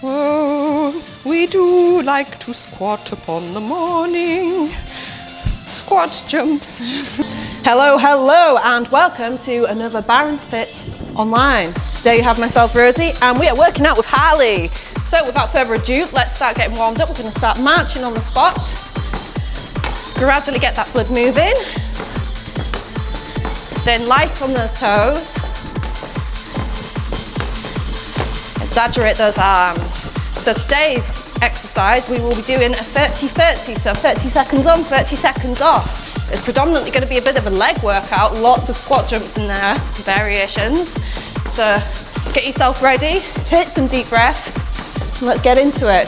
Oh, we do like to squat upon the morning. Squat jumps. Hello, hello, and welcome to another Barons Fit Online. Today you have myself, Rosie, and we are working out with Harley. So without further ado, let's start getting warmed up. We're going to start marching on the spot. Gradually get that blood moving. Staying light on those toes. Exaggerate those arms. So today's exercise, we will be doing a 30-30, so 30 seconds on, 30 seconds off. It's predominantly going to be a bit of a leg workout, lots of squat jumps in there, variations. So get yourself ready, take some deep breaths, and let's get into it.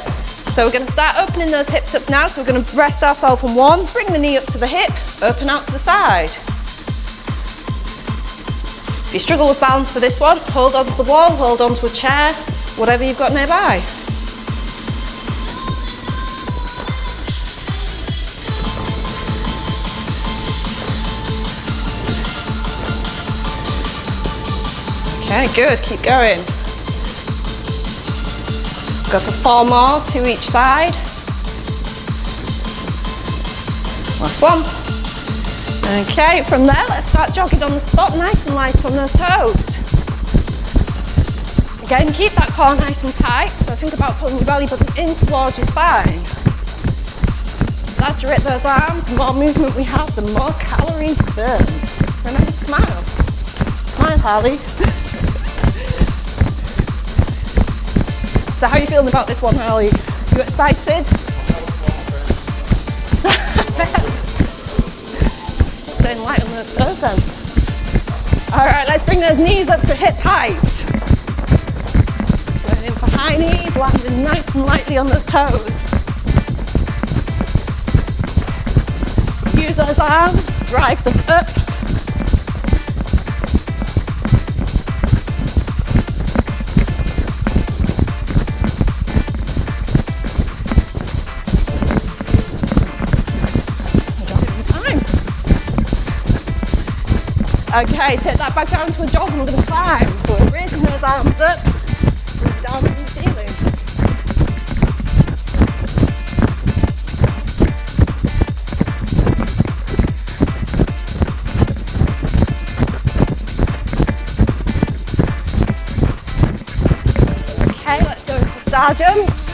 So we're going to start opening those hips up now, so we're going to rest ourselves on one, bring the knee up to the hip, open out to the side. If you struggle with balance for this one, hold on to the wall, hold on to a chair, whatever you've got nearby. Okay, good, keep going. Go for 4 more, 2 each side. Last one. Okay, from there, let's start jogging on the spot, nice and light on those toes. Again, keep that core nice and tight, so think about pulling your belly button in towards your spine. Exaggerate those arms, the more movement we have, the more calories burned. Remember to smile. Smile, Harley. So how are you feeling about this one, Harley? You excited? Staying light on those toes then. All right, let's bring those knees up to hip height. Going in for high knees, landing nice and lightly on those toes. Use those arms, drive them up. Okay, take that back down to a jog and we're going to climb. So we're raising those arms up, look down to the ceiling. Okay, let's go for star jumps.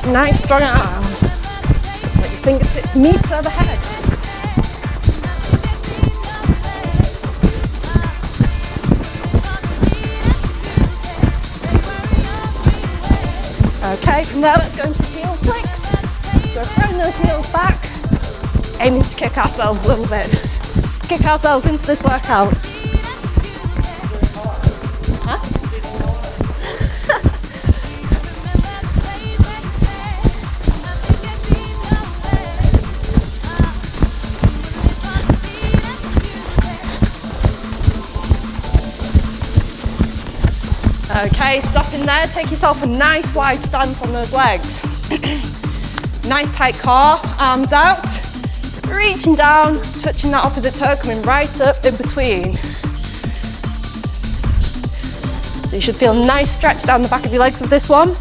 Nice strong arms. Let your fingertips meet overhead. Okay, from there let's go into heel flicks. So we're throwing those heels back, aiming to kick ourselves a little bit. Kick ourselves into this workout. Huh? Okay, stop in there, take yourself a nice wide stance on those legs. Nice tight core, arms out, reaching down, touching that opposite toe, coming right up in between. So you should feel a nice stretch down the back of your legs with this one.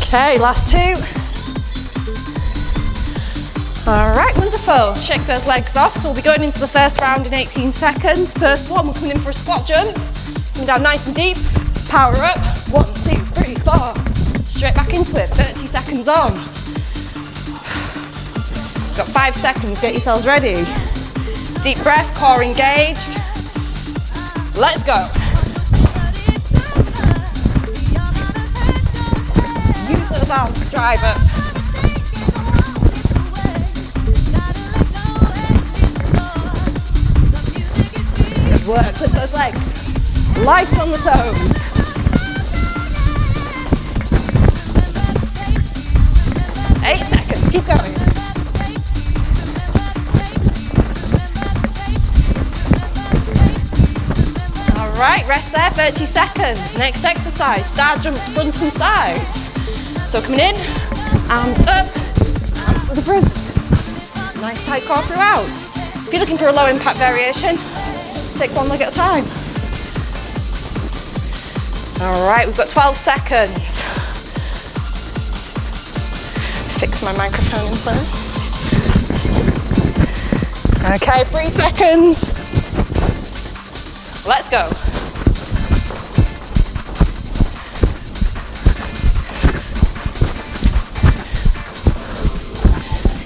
Okay, last 2. All right, wonderful. Shake those legs off. So we'll be going into the first round in 18 seconds. First one, we're coming in for a squat jump. Coming down nice and deep. Power up. 1, 2, 3, 4. Straight back into it. 30 seconds on. Got 5 seconds. Get yourselves ready. Deep breath, core engaged. Let's go. Use those arms to drive up. Good work, lift those legs. Light on the toes. Keep going. right, rest there, 30 seconds. Next exercise, star jumps front and sides. So coming in, arms up, arms to the front. Nice tight core throughout. If you're looking for a low impact variation, take one leg at a time. All right, we've got 12 seconds. Fix my microphone in place. Okay, 3 seconds. Let's go.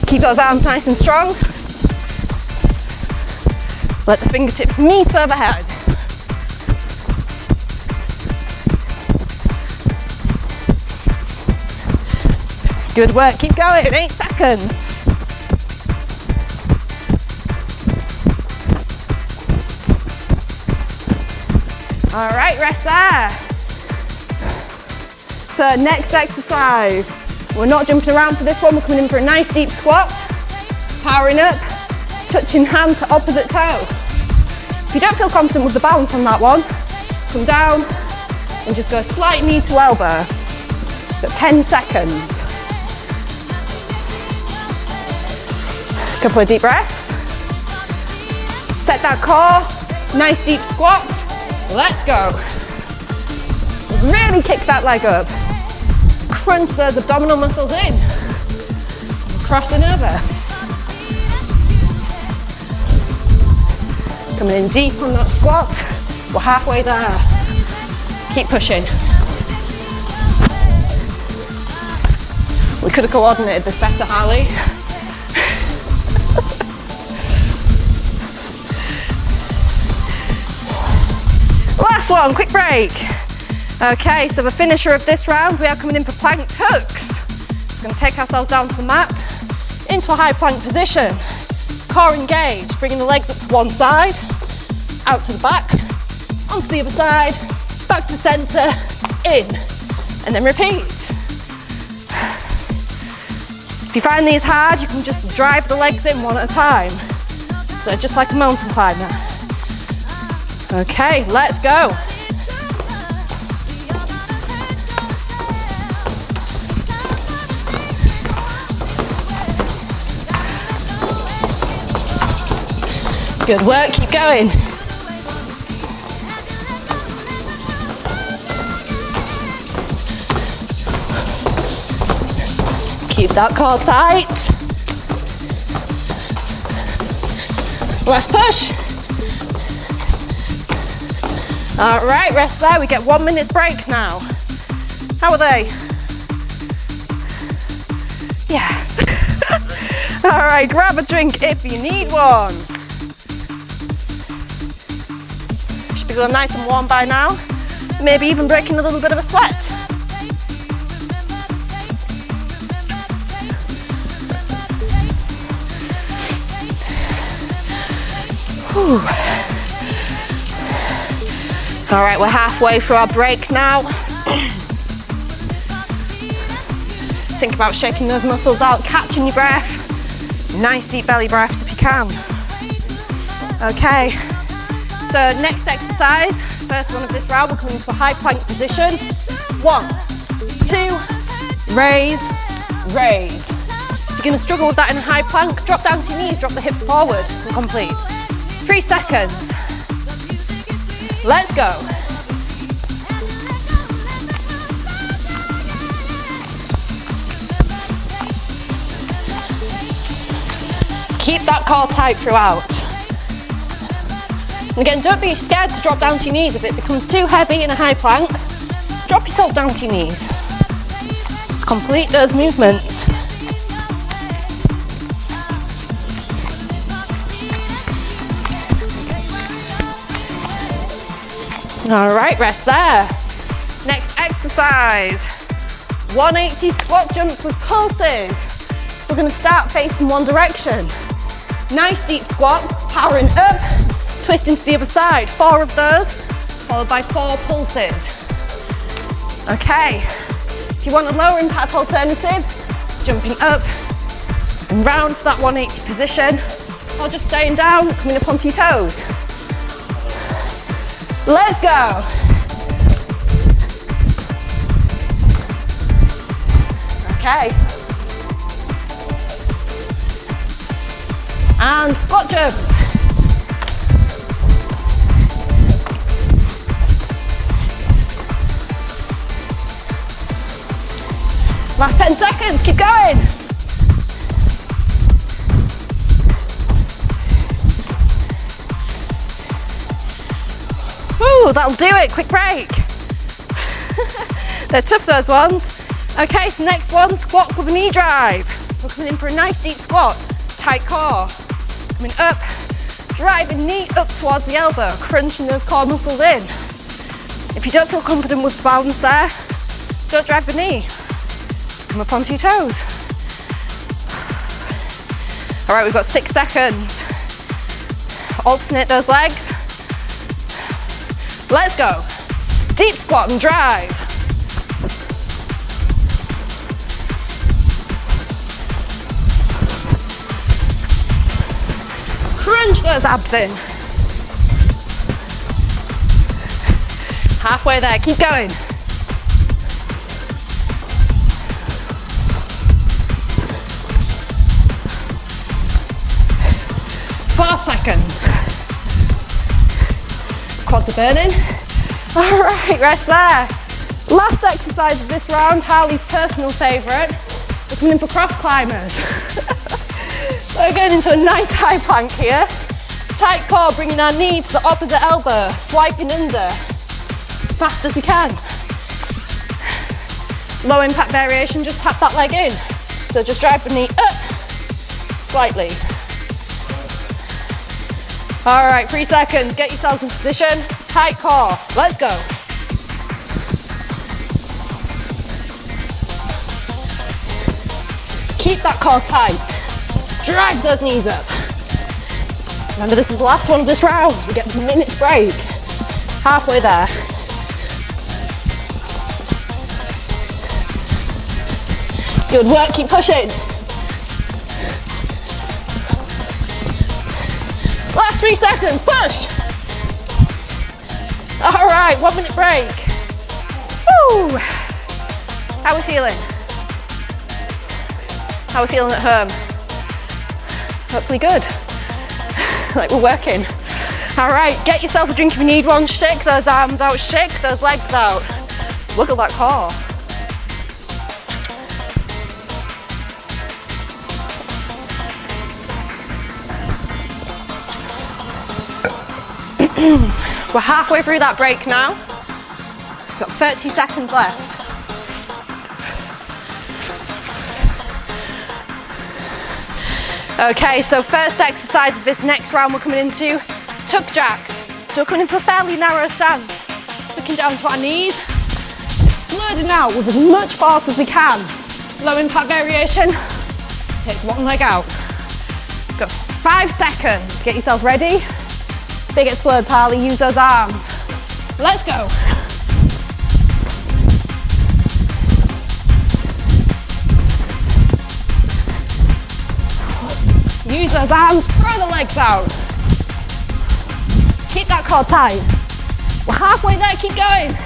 Keep those arms nice and strong. Let the fingertips meet overhead. Good work, keep going, 8 seconds. All right, rest there. So next exercise, we're not jumping around for this one, we're coming in for a nice deep squat, powering up, touching hand to opposite toe. If you don't feel confident with the balance on that one, come down and just go slight knee to elbow. Got 10 seconds. Couple of deep breaths. Set that core, nice deep squat. Let's go. Really kick that leg up. Crunch those abdominal muscles in. Crossing over. Coming in deep on that squat. We're halfway there. Keep pushing. We could have coordinated this better, Harley. Last one, quick break. Okay, so the finisher of this round, we are coming in for plank tucks. So we're going to take ourselves down to the mat, into a high plank position. Core engaged, bringing the legs up to one side, out to the back, onto the other side, back to centre, in, and then repeat. If you find these hard, you can just drive the legs in one at a time. So just like a mountain climber. Okay, let's go. Good work, keep going. Keep that core tight. Last push. All right, rest there. We get 1 minute's break now. How are they? Yeah. All right, grab a drink if you need one. Should be feeling nice and warm by now. Maybe even breaking a little bit of a sweat. Whew. All right, we're halfway through our break now. Think about shaking those muscles out, catching your breath. Nice deep belly breaths if you can. Okay, so next exercise, first one of this round, we're coming into a high plank position. 1, 2, raise, raise. If you're gonna struggle with that in a high plank, drop down to your knees, drop the hips forward and complete. 3 seconds. Let's go. Keep that core tight throughout. And again, don't be scared to drop down to your knees. If it becomes too heavy in a high plank, drop yourself down to your knees. Just complete those movements. All right, rest there. Next exercise, 180 squat jumps with pulses. So we're gonna start facing one direction. Nice deep squat, powering up, twisting to the other side. 4 of those, followed by 4 pulses. Okay, if you want a lower impact alternative, jumping up and round to that 180 position, or just staying down, coming up onto your toes. Let's go. Okay. And squat jump. Last 10 seconds, keep going. Ooh, that'll do it, quick break. They're tough, those ones. Okay, so next one, squats with a knee drive. So we're coming in for a nice deep squat, tight core. Coming up, driving knee up towards the elbow, crunching those core muscles in. If you don't feel confident with the balance there, don't drive the knee. Just come up onto your toes. All right, we've got 6 seconds. Alternate those legs. Let's go. Deep squat and drive. Crunch those abs in. Halfway there, keep going. Four seconds. Quads are burning. All right, rest there. Last exercise of this round, Harley's personal favourite. We're coming in for Croft Climbers. So we're going into a nice high plank here. Tight core, bringing our knee to the opposite elbow, swiping under as fast as we can. Low impact variation, just tap that leg in. So just drive the knee up slightly. All right, 3 seconds, get yourselves in position. Tight core, let's go. Keep that core tight. Drive those knees up. Remember, this is the last one of this round. We get a minute's break. Halfway there. Good work, keep pushing. Last 3 seconds, push. All right, 1 minute break. Woo! How are we feeling? How are we feeling at home? Hopefully good. Like we're working. All right, get yourself a drink if you need one. Shake those arms out, shake those legs out. Wiggle that core. We're halfway through that break now. We've got 30 seconds left. Okay, so first exercise of this next round we're coming into tuck jacks. So we're coming in for a fairly narrow stance. Tucking down to our knees, exploding out with as much force as we can. Low impact variation, take one leg out. Got 5 seconds, get yourself ready. Big explode, Harley, use those arms. Let's go. Use those arms, throw the legs out. Keep that core tight. We're halfway there, keep going.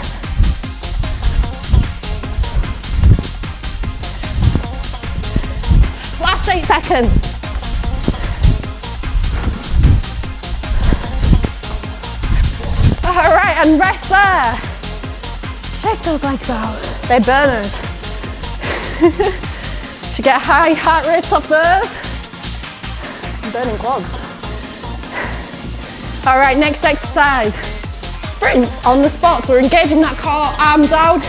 Last 8 seconds. All right, and rest there. Shake those legs out. They're burners. Should get high heart rates off those. Burning quads. All right, next exercise. Sprint on the spot. So we're engaging that core, arms out,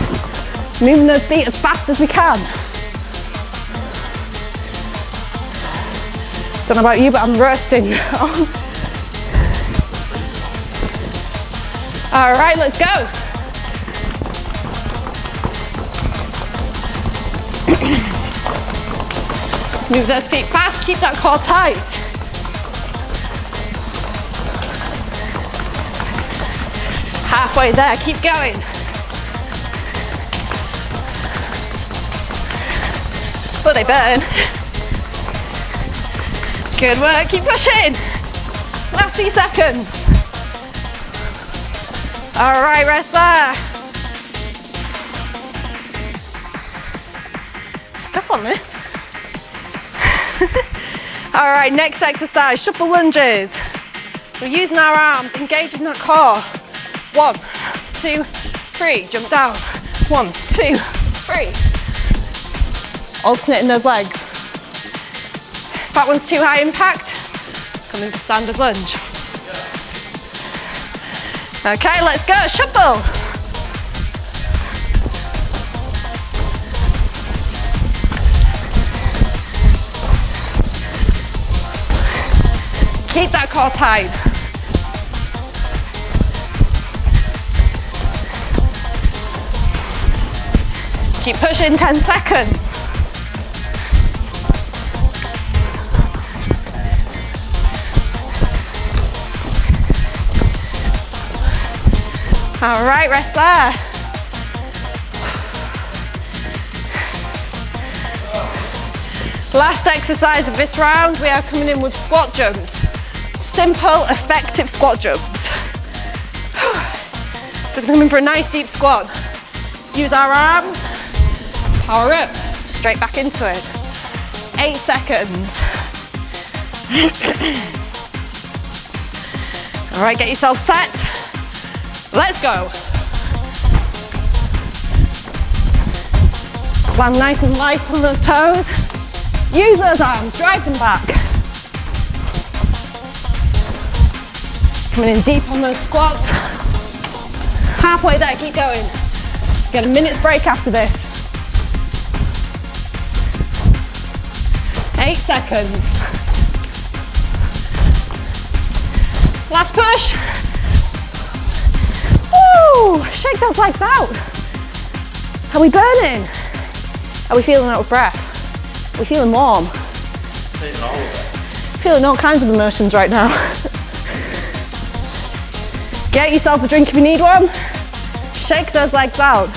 moving those feet as fast as we can. Don't know about you, but I'm roasting now. All right, let's go. Move those feet fast, keep that core tight. Halfway there, keep going. Oh, they burn. Good work, keep pushing. Last few seconds. All right, rest there. Stuff on this. All right, next exercise, shuffle lunges. So we're using our arms, engaging that core. 1, 2, 3, jump down. 1, 2, 3. Alternating those legs. If that one's too high impact, come into standard lunge. Okay, let's go, shuffle. Keep that core tight. Keep pushing, 10 seconds. All right, rest there. Last exercise of this round, we are coming in with squat jumps. Simple, effective squat jumps. So we're coming for a nice deep squat. Use our arms, power up, straight back into it. 8 seconds. All right, get yourself set. Let's go. Land nice and light on those toes. Use those arms, drive them back. Coming in deep on those squats. Halfway there, keep going. Get a minute's break after this. 8 seconds. Last push. Woo! Shake those legs out. Are we burning? Are we feeling out of breath? Are we feeling warm? Feeling all kinds of emotions right now. Get yourself a drink if you need one. Shake those legs out.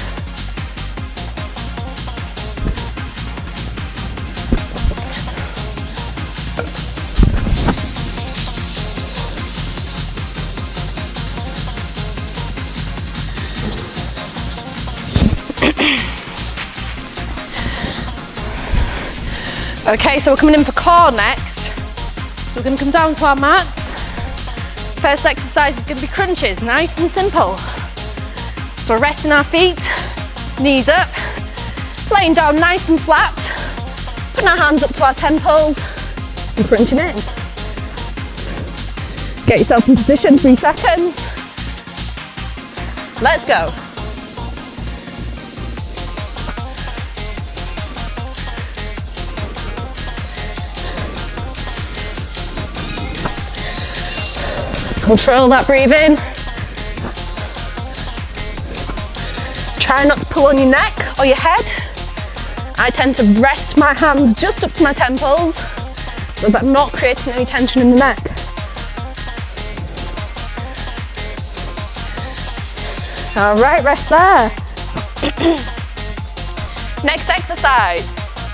Okay, so we're coming in for core next. So we're going to come down to our mats. First exercise is going to be crunches, nice and simple. So we're resting our feet, knees up, laying down nice and flat, putting our hands up to our temples and crunching in. Get yourself in position, 3 seconds. Let's go. Control that breathing. Try not to pull on your neck or your head. I tend to rest my hands just up to my temples so that I'm not creating any tension in the neck. All right, rest there. Next exercise,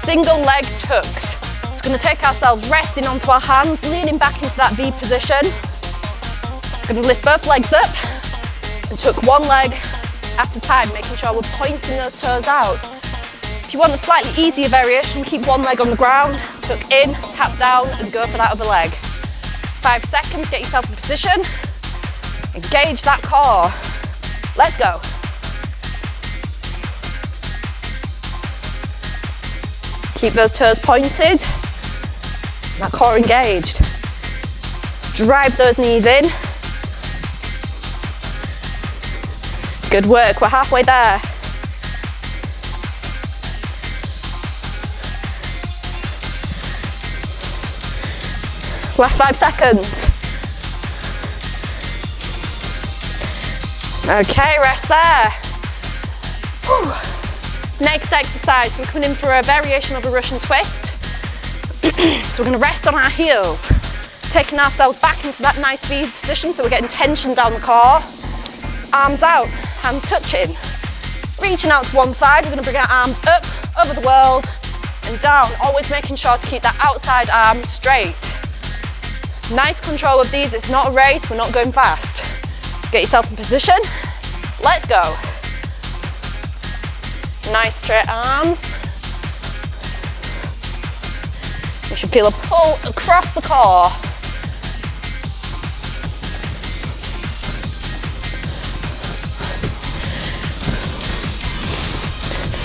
single leg tucks. So we're going to take ourselves resting onto our hands, leaning back into that V position. Going to lift both legs up and tuck one leg at a time, making sure we're pointing those toes out. If you want a slightly easier variation, keep one leg on the ground, tuck in, tap down and go for that other leg. 5 seconds, get yourself in position, engage that core. Let's go. Keep those toes pointed, that core engaged. Drive those knees in. Good work, we're halfway there. Last 5 seconds. Okay, rest there. Whew. Next exercise, so we're coming in for a variation of a Russian twist. So we're going to rest on our heels, taking ourselves back into that nice V position so we're getting tension down the core. Arms out, hands touching. Reaching out to one side, we're going to bring our arms up, over the world, and down, always making sure to keep that outside arm straight. Nice control of these, it's not a race, we're not going fast. Get yourself in position, Let's go. Nice straight arms. You should feel a pull across the core.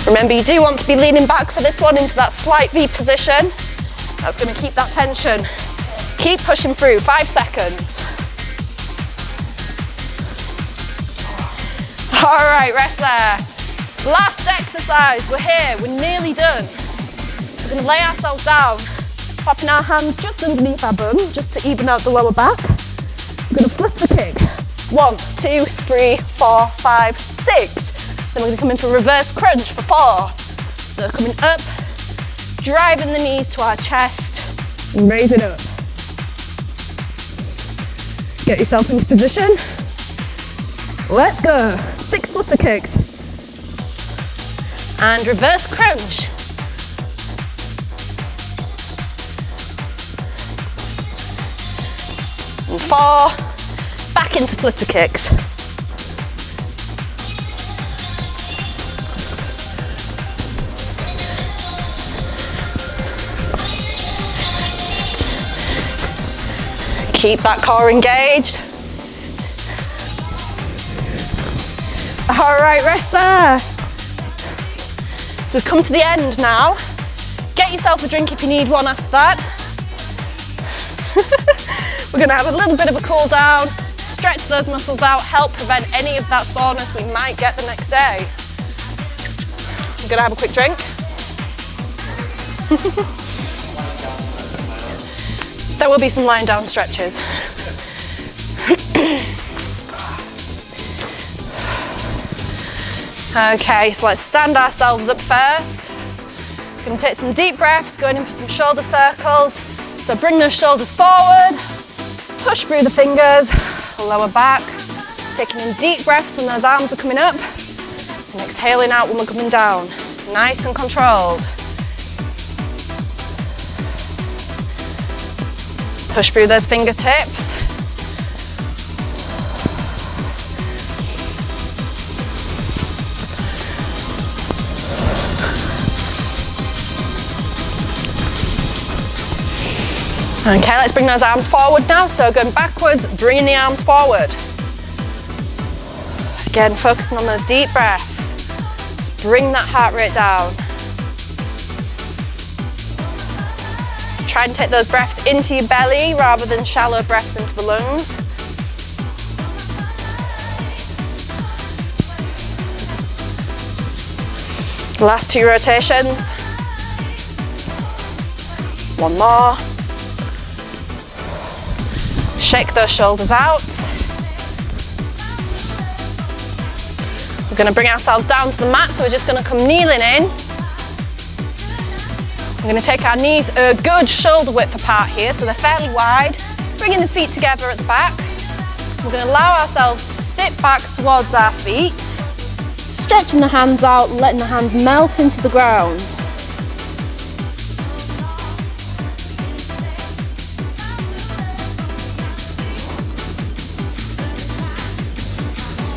Remember, you do want to be leaning back for this one into that slight V position. That's going to keep that tension. Keep pushing through, 5 seconds. All right, rest there. Last exercise, we're here, we're nearly done. We're going to lay ourselves down, popping our hands just underneath our bum, just to even out the lower back. We're going to flip the kick. 1, 2, 3, 4, 5, 6. Then we're going to come in for reverse crunch for 4. So coming up, driving the knees to our chest, and raise it up. Get yourself into position. Let's go. 6 flutter kicks. And reverse crunch. And 4, back into flutter kicks. Keep that core engaged. All right, rest there. So we've come to the end now. Get yourself a drink if you need one after that. We're gonna have a little bit of a cool down, stretch those muscles out, help prevent any of that soreness we might get the next day. We're gonna have a quick drink. There will be some lying down stretches. Okay, so let's stand ourselves up first. We're going to take some deep breaths, going in for some shoulder circles. So bring those shoulders forward, push through the fingers, lower back. Taking in deep breaths when those arms are coming up, and exhaling out when we're coming down. Nice and controlled. Push through those fingertips. Okay, let's bring those arms forward now. So going backwards, bringing the arms forward. Again, focusing on those deep breaths. Just bring that heart rate down. Try and take those breaths into your belly rather than shallow breaths into the lungs. Last 2 rotations. 1 more. Shake those shoulders out. We're going to bring ourselves down to the mat, so we're just going to come kneeling in. We're going to take our knees a good shoulder width apart here, so they're fairly wide. Bringing the feet together at the back. We're going to allow ourselves to sit back towards our feet, stretching the hands out, letting the hands melt into the ground.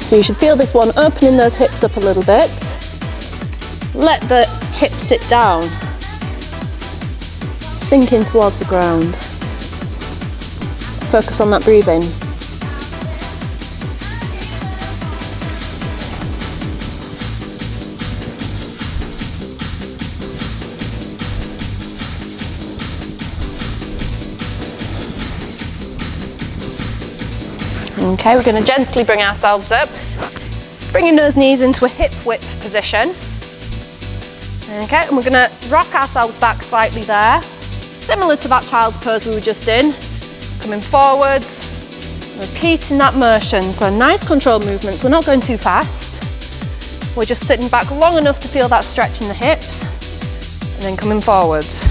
So you should feel this one opening those hips up a little bit. Let the hips sit down. Sink in towards the ground. Focus on that breathing. Okay, we're going to gently bring ourselves up, bringing those knees into a hip width position. Okay, and we're going to rock ourselves back slightly there, similar to that child's pose we were just in. Coming forwards, repeating that motion. So nice controlled movements. We're not going too fast. We're just sitting back long enough to feel that stretch in the hips, and then coming forwards.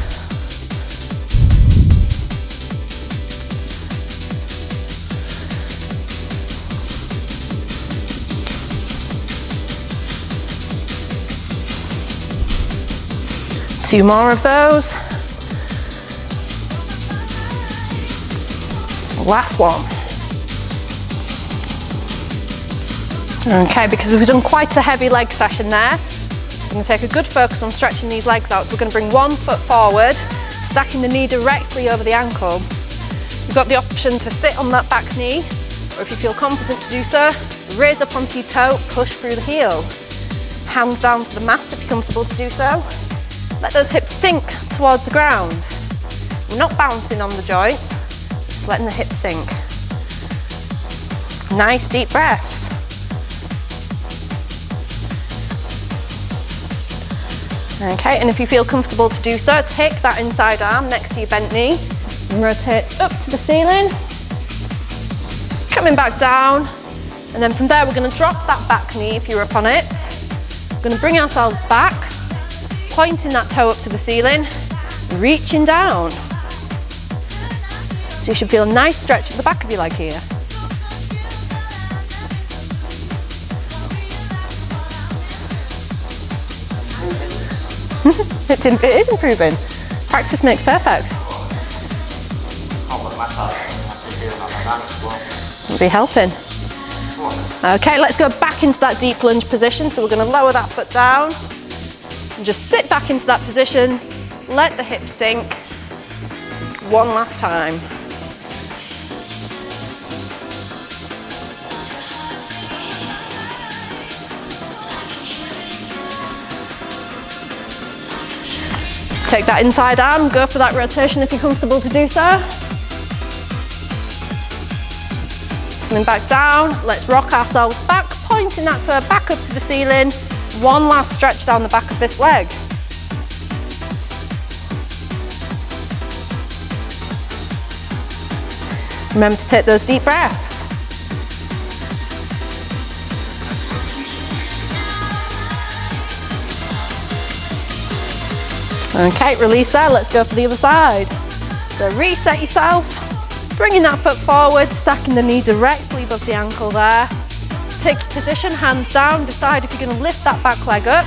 Two more of those. Last one. Okay, because we've done quite a heavy leg session there, we're going to take a good focus on stretching these legs out. So we're going to bring one foot forward, stacking the knee directly over the ankle. You've got the option to sit on that back knee, or if you feel confident to do so, raise up onto your toe, push through the heel. Hands down to the mat if you're comfortable to do so. Let those hips sink towards the ground. We're not bouncing on the joint, just letting the hips sink. Nice deep breaths. Okay, and if you feel comfortable to do so, take that inside arm next to your bent knee and rotate up to the ceiling. Coming back down, and then from there we're going to drop that back knee if you're up on it. We're going to bring ourselves back, pointing that toe up to the ceiling, reaching down. So you should feel a nice stretch at the back of your leg here. It is improving. Practice makes perfect. It'll be helping. Okay, let's go back into that deep lunge position. So we're going to lower that foot down and just sit back into that position. Let the hips sink. One last time. Take that inside arm, go for that rotation if you're comfortable to do so. Coming back down, let's rock ourselves back, pointing that toe back up to the ceiling. One last stretch down the back of this leg. Remember to take those deep breaths. Okay, release there, let's go for the other side. So reset yourself, bringing that foot forward, stacking the knee directly above the ankle there. Take your position, hands down, decide if you're going to lift that back leg up,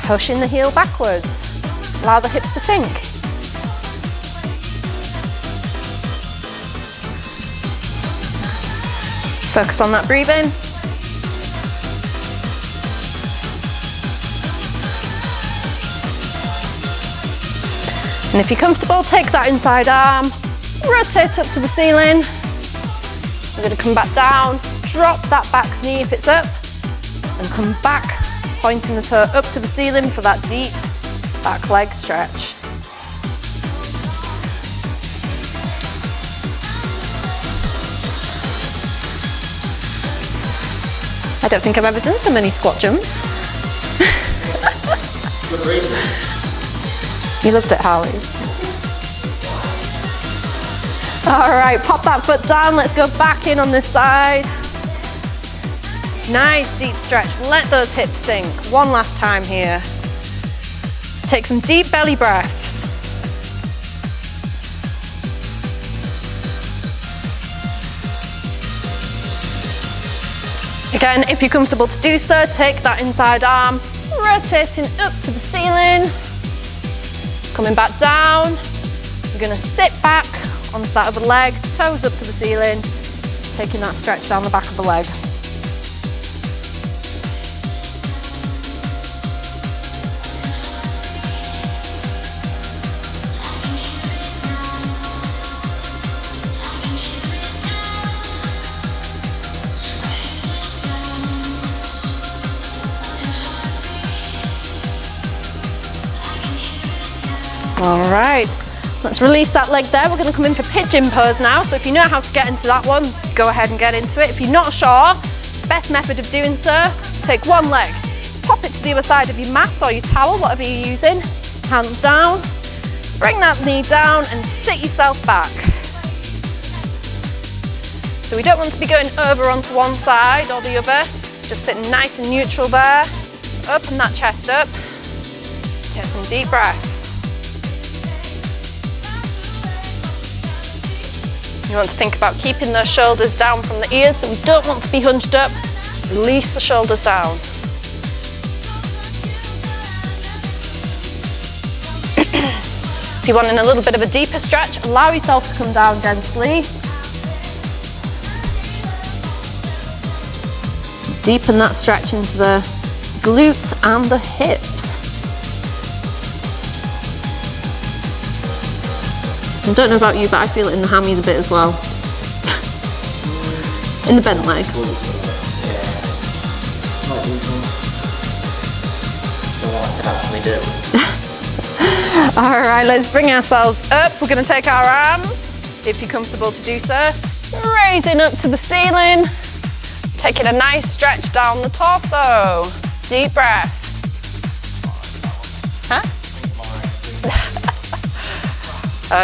pushing the heel backwards. Allow the hips to sink. Focus on that breathing. And if you're comfortable, take that inside arm, rotate up to the ceiling. We're going to come back down, drop that back knee if it's up, and come back, pointing the toe up to the ceiling for that deep back leg stretch. I don't think I've ever done so many squat jumps. Good reason. You loved it, Harley. All right, pop that foot down. Let's go back in on this side. Nice deep stretch. Let those hips sink. One last time here. Take some deep belly breaths. Again, if you're comfortable to do so, take that inside arm, rotating up to the ceiling. Coming back down, you're going to sit back onto that other leg, toes up to the ceiling, taking that stretch down the back of the leg. All right, let's release that leg there. We're going to come in for pigeon pose now. So if you know how to get into that one, go ahead and get into it. If you're not sure, best method of doing so, take one leg, pop it to the other side of your mat or your towel, whatever you're using, hands down, bring that knee down and sit yourself back. So we don't want to be going over onto one side or the other, just sitting nice and neutral there. Open that chest up, take some deep breaths. You want to think about keeping those shoulders down from the ears, so we don't want to be hunched up. Release the shoulders down. If you're wanting a little bit of a deeper stretch, allow yourself to come down gently. Deepen that stretch into the glutes and the hips. I don't know about you, but I feel it in the hammies a bit as well. In the bent leg. All right, let's bring ourselves up. We're going to take our arms, if you're comfortable to do so, raising up to the ceiling, taking a nice stretch down the torso. Deep breath. Huh?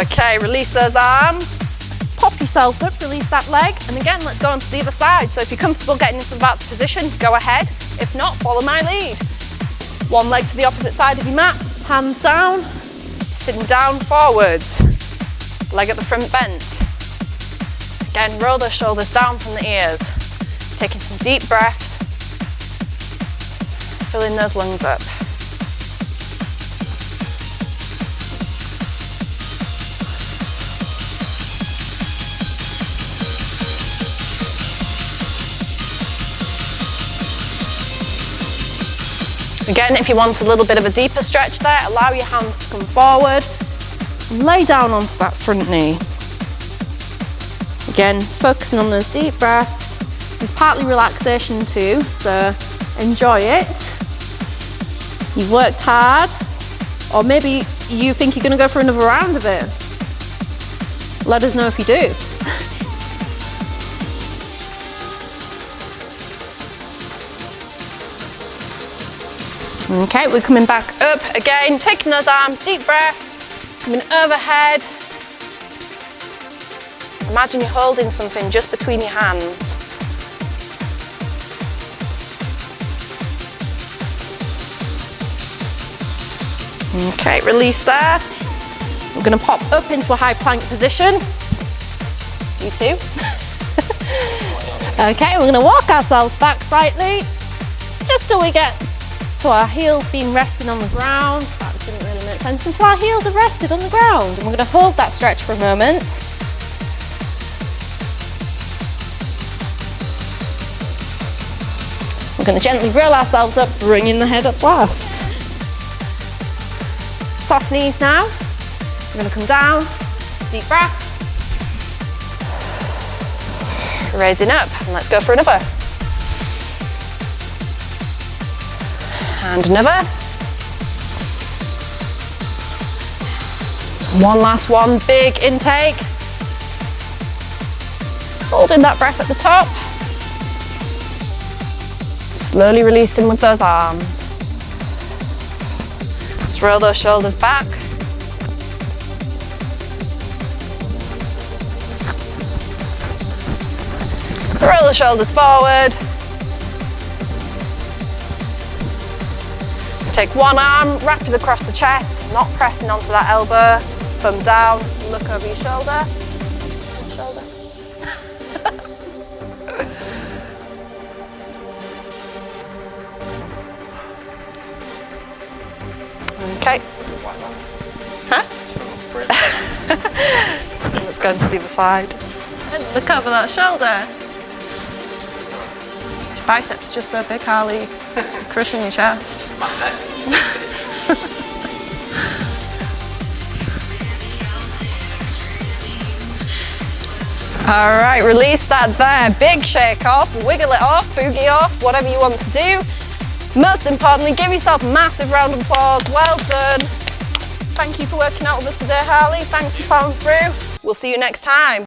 Okay, release those arms. Pop yourself up, release that leg, and again, let's go on to the other side. So if you're comfortable getting into that position, go ahead. If not, follow my lead. One leg to the opposite side of your mat, hands down, sitting down forwards, leg at the front bent. Again, roll those shoulders down from the ears, taking some deep breaths, filling those lungs up. Again, if you want a little bit of a deeper stretch there, allow your hands to come forward. Lay down onto that front knee. Again, focusing on those deep breaths. This is partly relaxation too, so enjoy it. You've worked hard, or maybe you think you're going to go for another round of it. Let us know if you do. Okay, we're coming back up again, taking those arms, deep breath, coming overhead. Imagine you're holding something just between your hands. Okay, release there. We're going to pop up into a high plank position. You too. Okay, we're going to walk ourselves back slightly, just till we get to our heels being resting on the ground. That didn't really make sense. Until our heels are rested on the ground. And we're going to hold that stretch for a moment. We're going to gently roll ourselves up, bringing the head up last. Soft knees now. We're going to come down, deep breath. Raising up, and let's go for another. And another. One last one, big intake. Holding that breath at the top. Slowly releasing with those arms. Just roll those shoulders back. Roll the shoulders forward. Take one arm, wrap it across the chest, not pressing onto that elbow. Thumb down, look over your shoulder. Okay. Huh? Let's go into the other side. And look over that shoulder. Your biceps are just so big, Harley. Crushing your chest. All right, release that there. Big shake off, wiggle it off, boogie off, whatever you want to do. Most importantly, give yourself a massive round of applause. Well done. Thank you for working out with us today, Harley. Thanks for plowing through. We'll see you next time.